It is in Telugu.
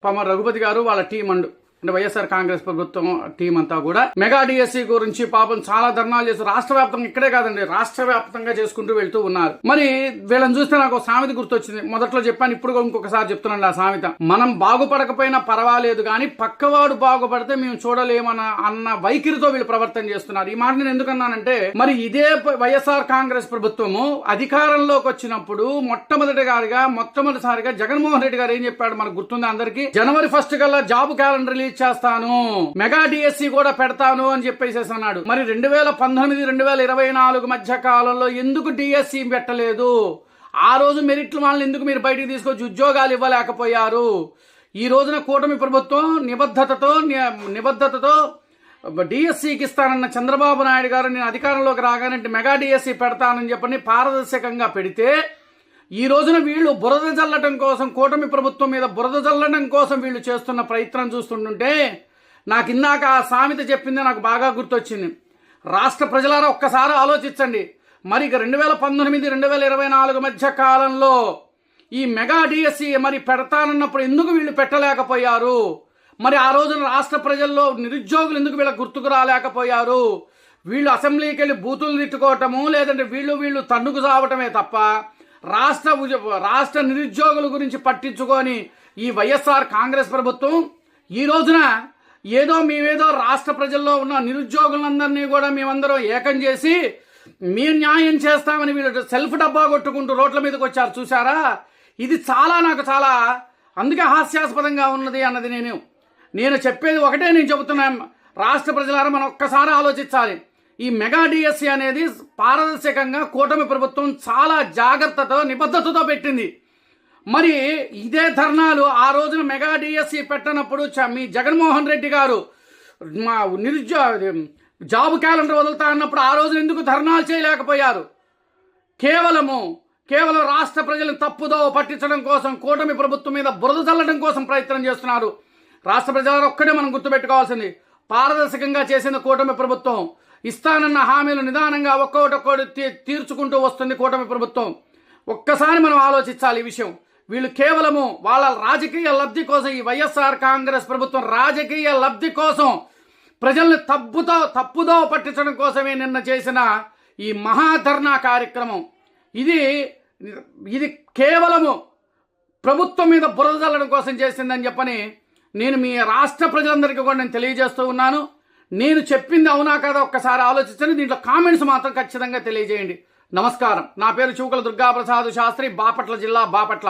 పాపం రఘుపతి గారు వాళ్ళ టీం అంటే వైఎస్ఆర్ కాంగ్రెస్ ప్రభుత్వం టీం అంతా కూడా మెగా డిఎస్సి గురించి పాపం చాలా ధర్నాలు చేసి రాష్ట్ర వ్యాప్తంగా ఇక్కడే కాదండి రాష్ట్ర వ్యాప్తంగా చేసుకుంటూ వెళ్తూ ఉన్నారు. మరి వీళ్ళని చూస్తే నాకు సామెత గుర్తొచ్చింది. మొదట్లో చెప్పాను, ఇప్పుడు ఇంకొకసారి చెప్తున్నాను ఆ సామెత. మనం బాగుపడకపోయినా పర్వాలేదు కానీ పక్కవాడు బాగుపడితే మేము చూడలేమన్న వైఖరితో వీళ్ళు ప్రవర్తన చేస్తున్నారు. ఈ మాట నేను ఎందుకన్నానంటే, మరి ఇదే వైఎస్ఆర్ కాంగ్రెస్ ప్రభుత్వము అధికారంలోకి వచ్చినప్పుడు మొట్టమొదటిసారిగా జగన్మోహన్ రెడ్డి గారు ఏం చెప్పాడు మనకు గుర్తుంది అందరికీ. జనవరి 1 కల్లా జాబ్ క్యాలెండర్ రిలీజ్ చేస్తాను, మెగా డిఎస్సి కూడా పెడతాను అని చెప్పేసి అన్నాడు. మరి 2019-2024 మధ్య కాలంలో ఎందుకు డిఎస్సి పెట్టలేదు? ఆ రోజు మెరిట్లు వాళ్ళని ఎందుకు మీరు బయటికి తీసుకొచ్చి ఉద్యోగాలు ఇవ్వలేకపోయారు? ఈ రోజున కూటమి ప్రభుత్వం నిబద్ధతతో డిఎస్సికి ఇస్తానన్న చంద్రబాబు నాయుడు గారు నేను అధికారంలోకి రాగానే మెగా డిఎస్సి పెడతానని చెప్పని పారదర్శకంగా పెడితే, ఈ రోజున వీళ్ళు బురద జల్లటం కోసం, కూటమి ప్రభుత్వం మీద బురద జల్లడం కోసం వీళ్ళు చేస్తున్న ప్రయత్నం చూస్తుంటుంటే నాకు ఇందాక ఆ సామెత చెప్పింది నాకు బాగా గుర్తొచ్చింది. రాష్ట్ర ప్రజలారా ఒక్కసారి ఆలోచించండి. మరి 2019-2024 మధ్య కాలంలో ఈ మెగా డిఎస్సి మరి పెడతానన్నప్పుడు ఎందుకు వీళ్ళు పెట్టలేకపోయారు? మరి ఆ రోజున రాష్ట్ర ప్రజల్లో నిరుద్యోగులు ఎందుకు వీళ్ళ గుర్తుకు రాలేకపోయారు? వీళ్ళు అసెంబ్లీకి వెళ్ళి బూతులు తిట్టుకోవటము, లేదంటే వీళ్ళు తన్నుకు సావటమే తప్ప రాష్ట్ర నిరుద్యోగుల గురించి పట్టించుకొని ఈ వైఎస్ఆర్ కాంగ్రెస్ ప్రభుత్వం ఈ రోజున మేమేదో రాష్ట్ర ప్రజల్లో ఉన్న నిరుద్యోగులందరినీ కూడా మేమందరం ఏకం చేసి మేము న్యాయం చేస్తామని వీళ్ళు సెల్ఫ్ డబ్బా కొట్టుకుంటూ రోడ్ల మీదకి వచ్చారు. చూసారా? ఇది నాకు చాలా అందుకే హాస్యాస్పదంగా ఉన్నది అన్నది నేను చెప్పేది ఒకటే. నేను చెబుతున్నాను, రాష్ట్ర ప్రజలారా మనం ఒక్కసారి ఆలోచించాలి. ఈ మెగా డిఎస్సి అనేది పారదర్శకంగా కూటమి ప్రభుత్వం చాలా జాగ్రత్తతో నిబద్ధతతో పెట్టింది. మరి ఇదే ధర్నాలు ఆ రోజున మెగా డిఎస్సి పెట్టనప్పుడు మీ జగన్మోహన్ రెడ్డి గారు మా జాబ్ క్యాలెండర్ వదులుతా అన్నప్పుడు ఆ రోజున ఎందుకు ధర్నాలు చేయలేకపోయారు? కేవలం రాష్ట్ర ప్రజలను తప్పుదో పట్టించడం కోసం, కూటమి ప్రభుత్వం మీద బురద చల్లడం కోసం ప్రయత్నం చేస్తున్నారు. రాష్ట్ర ప్రజలు ఒక్కడే మనం గుర్తుపెట్టుకోవాల్సింది, పారదర్శకంగా చేసిన కూటమి ప్రభుత్వం. ఇస్తానన్న హామీలు నిదానంగా ఒక్కొక్కటి తీర్చుకుంటూ వస్తుంది కూటమి ప్రభుత్వం. ఒక్కసారి మనం ఆలోచించాలి ఈ విషయం. వీళ్ళు కేవలము వాళ్ళ రాజకీయ లబ్ధి కోసం, ఈ వైఎస్ఆర్ కాంగ్రెస్ ప్రభుత్వం రాజకీయ లబ్ధి కోసం ప్రజల్ని తప్పుదో పట్టించడం కోసమే నిన్న చేసిన ఈ మహాధర్నా కార్యక్రమం. ఇది కేవలము ప్రభుత్వం మీద బురద చల్లడం కోసం చేసిందని చెప్పని నేను మీ రాష్ట్ర ప్రజలందరికీ కూడా నేను తెలియజేస్తూ ఉన్నాను. నేను చెప్పింది అవునా కదా ఒక్కసారి ఆలోచించండి. దీంట్లో కామెంట్స్ మాత్రం ఖచ్చితంగా తెలియజేయండి. నమస్కారం. నా పేరు చూకల దుర్గాప్రసాద్ శాస్త్రి, బాపట్ల జిల్లా, బాపట్ల.